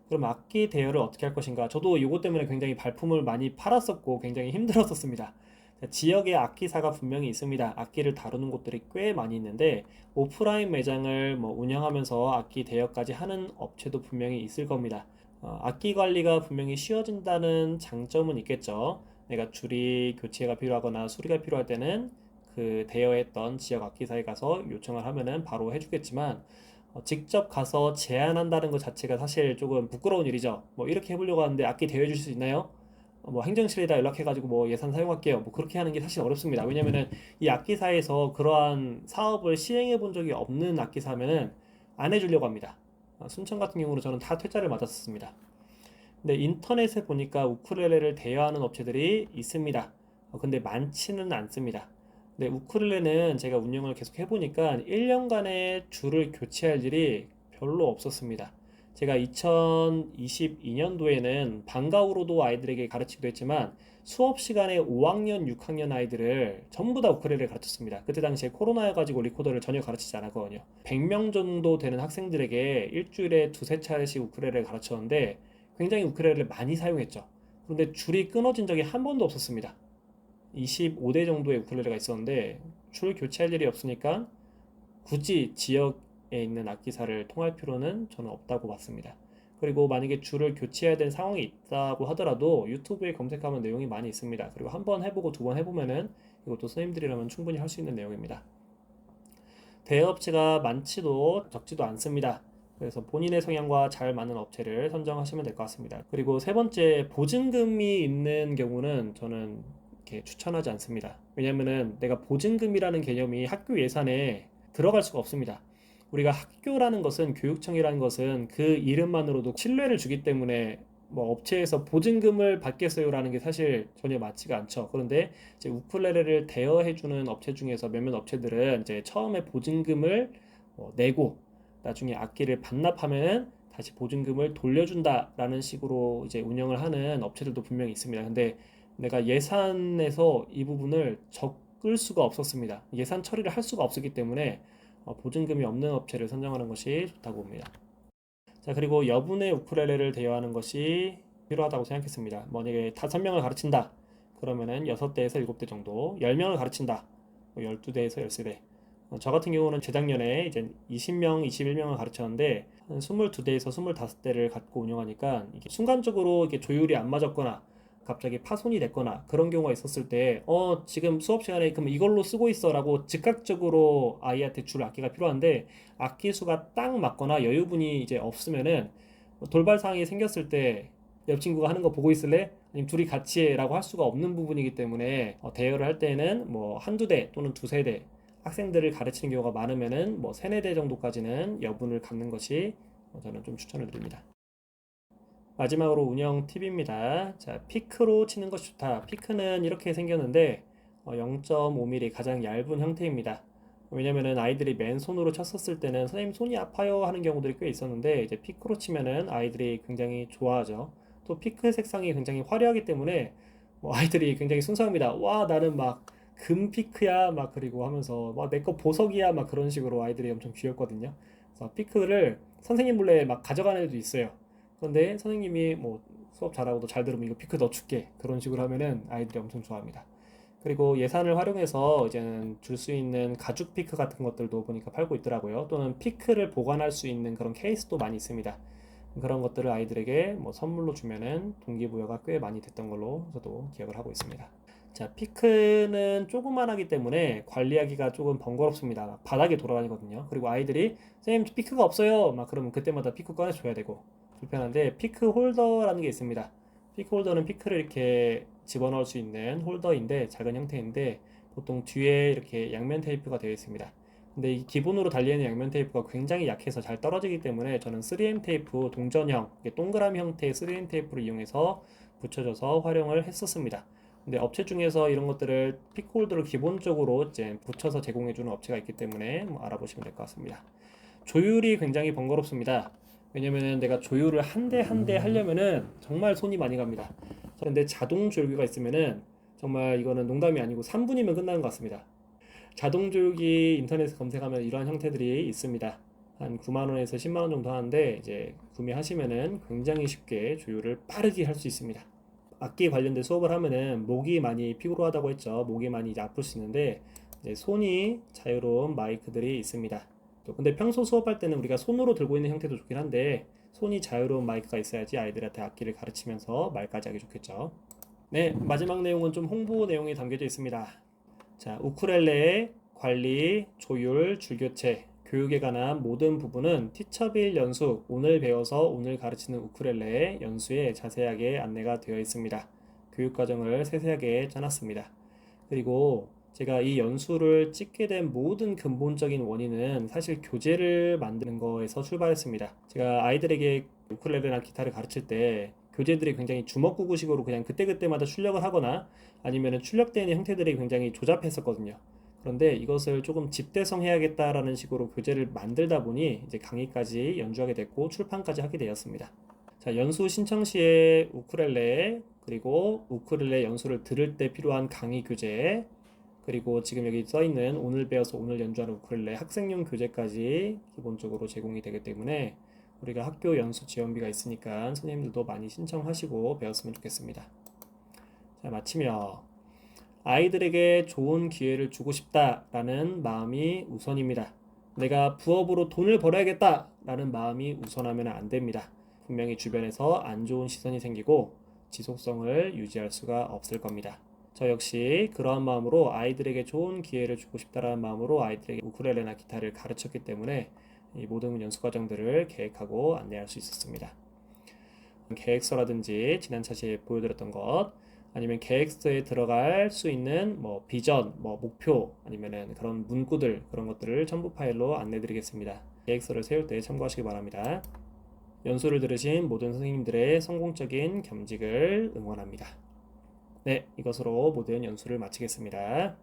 그럼 악기 대여를 어떻게 할 것인가? 저도 이것 때문에 굉장히 발품을 많이 팔았었고 굉장히 힘들었었습니다. 지역에 악기사가 분명히 있습니다. 악기를 다루는 곳들이 꽤 많이 있는데 오프라인 매장을 운영하면서 악기 대여까지 하는 업체도 분명히 있을 겁니다. 악기 관리가 분명히 쉬워진다는 장점은 있겠죠. 내가 줄이 교체가 필요하거나 수리가 필요할 때는 그 대여했던 지역 악기사에 가서 요청을 하면은 바로 해주겠지만 직접 가서 제안한다는 것 자체가 사실 조금 부끄러운 일이죠. 이렇게 해보려고 하는데 악기 대여해 주실 수 있나요? 행정실에다 연락해가지고 예산 사용할게요. 그렇게 하는 게 사실 어렵습니다. 왜냐면은 이 악기사에서 그러한 사업을 시행해 본 적이 없는 악기사면은 안 해주려고 합니다. 순천 같은 경우는 저는 다 퇴짜를 맞았습니다. 근데 인터넷에 보니까 우쿨렐레를 대여하는 업체들이 있습니다. 근데 많지는 않습니다. 근데 우쿨렐레는 제가 운영을 계속 해보니까 1년간의 줄을 교체할 일이 별로 없었습니다. 제가 2022년도에는 방과후로도 아이들에게 가르치기도 했지만 수업 시간에 5학년, 6학년 아이들을 전부 다 우쿨렐레를 가르쳤습니다. 그때 당시에 코로나여가지고 리코더를 전혀 가르치지 않았거든요. 100명 정도 되는 학생들에게 일주일에 두세 차례씩 우쿨렐레를 가르쳤는데 굉장히 우크렐레를 많이 사용했죠. 그런데 줄이 끊어진 적이 한 번도 없었습니다. 25대 정도의 우쿨렐레가 있었는데 줄 교체할 일이 없으니까 굳이 지역에 있는 악기사를 통할 필요는 저는 없다고 봤습니다. 그리고 만약에 줄을 교체해야 되는 상황이 있다고 하더라도 유튜브에 검색하면 내용이 많이 있습니다. 그리고 한 번 해보고 두 번 해보면은 이것도 선생님들이라면 충분히 할 수 있는 내용입니다. 대여업체가 많지도 적지도 않습니다. 그래서 본인의 성향과 잘 맞는 업체를 선정하시면 될 것 같습니다. 그리고 세 번째, 보증금이 있는 경우는 저는 이렇게 추천하지 않습니다. 왜냐면은 내가 보증금이라는 개념이 학교 예산에 들어갈 수가 없습니다. 우리가 학교라는 것은, 교육청이라는 것은 그 이름만으로도 신뢰를 주기 때문에 업체에서 보증금을 받겠어요라는 게 사실 전혀 맞지가 않죠. 그런데 이제 우쿨렐레를 대여해주는 업체 중에서 몇몇 업체들은 이제 처음에 보증금을 내고 나중에 악기를 반납하면 다시 보증금을 돌려준다라는 식으로 이제 운영을 하는 업체들도 분명히 있습니다. 근데 내가 예산에서 이 부분을 적을 수가 없었습니다. 예산 처리를 할 수가 없었기 때문에 보증금이 없는 업체를 선정하는 것이 좋다고 봅니다. 자, 그리고 여분의 우쿨렐레를 대여하는 것이 필요하다고 생각했습니다. 만약에 5명을 가르친다. 그러면은 6대에서 7대 정도, 10명을 가르친다. 12대에서 13대. 저 같은 경우는 재작년에 이제 20명, 21명을 가르쳤는데 한 22대에서 25대를 갖고 운영하니까 이게 순간적으로 이게 조율이 안 맞았거나 갑자기 파손이 됐거나 그런 경우가 있었을 때 지금 수업 시간에 그럼 이걸로 쓰고 있어라고 즉각적으로 아이한테 줄 악기가 필요한데 악기 수가 딱 맞거나 여유분이 이제 없으면은 돌발 상황이 생겼을 때 옆 친구가 하는 거 보고 있을래? 아니면 둘이 같이 해라고 할 수가 없는 부분이기 때문에 대여를 할 때는 한두 대 또는 두세 대 학생들을 가르치는 경우가 많으면은 세네 대 정도까지는 여분을 갖는 것이 저는 좀 추천을 드립니다. 마지막으로 운영 팁입니다. 자, 피크로 치는 것이 좋다. 피크는 이렇게 생겼는데 0.5mm 가장 얇은 형태입니다. 왜냐면은 아이들이 맨손으로 쳤었을 때는 선생님 손이 아파요 하는 경우들이 꽤 있었는데 이제 피크로 치면은 아이들이 굉장히 좋아하죠. 또 피크의 색상이 굉장히 화려하기 때문에 아이들이 굉장히 순수합니다. 와, 나는 막 금 피크야 막 그리고 하면서 와, 내 거 보석이야 막 그런 식으로 아이들이 엄청 귀엽거든요. 그래서 피크를 선생님 몰래 막 가져가는 애도 있어요. 그런데 선생님이 수업 잘하고 너 잘 들으면 이거 피크 넣어줄게 그런 식으로 하면은 아이들이 엄청 좋아합니다. 그리고 예산을 활용해서 이제는 줄 수 있는 가죽 피크 같은 것들도 보니까 팔고 있더라고요. 또는 피크를 보관할 수 있는 그런 케이스도 많이 있습니다. 그런 것들을 아이들에게 선물로 주면은 동기부여가 꽤 많이 됐던 걸로 저도 기억을 하고 있습니다. 자, 피크는 조그만하기 때문에 관리하기가 조금 번거롭습니다. 바닥에 돌아다니거든요. 그리고 아이들이 선생님 피크가 없어요 막 그러면 그때마다 피크 꺼내줘야 되고 불편한데, 피크 홀더라는 게 있습니다. 피크 홀더는 피크를 이렇게 집어넣을 수 있는 홀더인데 작은 형태인데 보통 뒤에 이렇게 양면 테이프가 되어 있습니다. 근데 이 기본으로 달려있는 양면 테이프가 굉장히 약해서 잘 떨어지기 때문에 저는 3M 테이프 동전형 동그라미 형태의 3M 테이프를 이용해서 붙여줘서 활용을 했었습니다. 근데 업체 중에서 이런 것들을 피크 홀더를 기본적으로 이제 붙여서 제공해주는 업체가 있기 때문에 알아보시면 될 것 같습니다. 조율이 굉장히 번거롭습니다. 왜냐면은 내가 조율을 한 대 한 대 하려면은 정말 손이 많이 갑니다. 근데 자동 조율기가 있으면은 정말 이거는 농담이 아니고 3분이면 끝나는 것 같습니다. 자동 조율기 인터넷에 검색하면 이러한 형태들이 있습니다. 한 9만 원에서 10만 원 정도 하는데 이제 구매하시면은 굉장히 쉽게 조율을 빠르게 할 수 있습니다. 악기 관련된 수업을 하면은 목이 많이 피로하다고 했죠. 목이 많이 이제 아플 수 있는데 이제 손이 자유로운 마이크들이 있습니다. 또 근데 평소 수업할 때는 우리가 손으로 들고 있는 형태도 좋긴 한데 손이 자유로운 마이크가 있어야지 아이들한테 악기를 가르치면서 말까지 하기 좋겠죠. 네, 마지막 내용은 좀 홍보 내용이 담겨져 있습니다. 자, 우쿨렐레의 관리, 조율, 줄교체, 교육에 관한 모든 부분은 티처빌 연수, 오늘 배워서 오늘 가르치는 우쿨렐레 연수에 자세하게 안내가 되어 있습니다. 교육 과정을 세세하게 짜놨습니다. 그리고 제가 이 연수를 찍게 된 모든 근본적인 원인은 사실 교재를 만드는 거에서 출발했습니다. 제가 아이들에게 우쿨렐레나 기타를 가르칠 때 교재들이 굉장히 주먹구구식으로 그냥 그때그때마다 출력을 하거나 아니면 출력되는 형태들이 굉장히 조잡했었거든요. 그런데 이것을 조금 집대성해야겠다라는 식으로 교재를 만들다 보니 이제 강의까지 연주하게 됐고 출판까지 하게 되었습니다. 자, 연수 신청 시에 우쿨렐레 그리고 우쿨렐레 연수를 들을 때 필요한 강의 교재 그리고 지금 여기 써있는 오늘 배워서 오늘 연주하는 우쿨렐레 학생용 교재까지 기본적으로 제공이 되기 때문에 우리가 학교 연수 지원비가 있으니까 선생님들도 많이 신청하시고 배웠으면 좋겠습니다. 자, 마치며 아이들에게 좋은 기회를 주고 싶다라는 마음이 우선입니다. 내가 부업으로 돈을 벌어야겠다 라는 마음이 우선하면 안 됩니다. 분명히 주변에서 안 좋은 시선이 생기고 지속성을 유지할 수가 없을 겁니다. 저 역시 그러한 마음으로 아이들에게 좋은 기회를 주고 싶다라는 마음으로 아이들에게 우쿨렐레나 기타를 가르쳤기 때문에 이 모든 연수 과정들을 계획하고 안내할 수 있었습니다. 계획서라든지 지난 차시에 보여드렸던 것 아니면 계획서에 들어갈 수 있는 뭐 비전, 뭐 목표 아니면은 그런 문구들 그런 것들을 첨부 파일로 안내드리겠습니다. 계획서를 세울 때 참고하시기 바랍니다. 연수를 들으신 모든 선생님들의 성공적인 겸직을 응원합니다. 네, 이것으로 모든 연수를 마치겠습니다.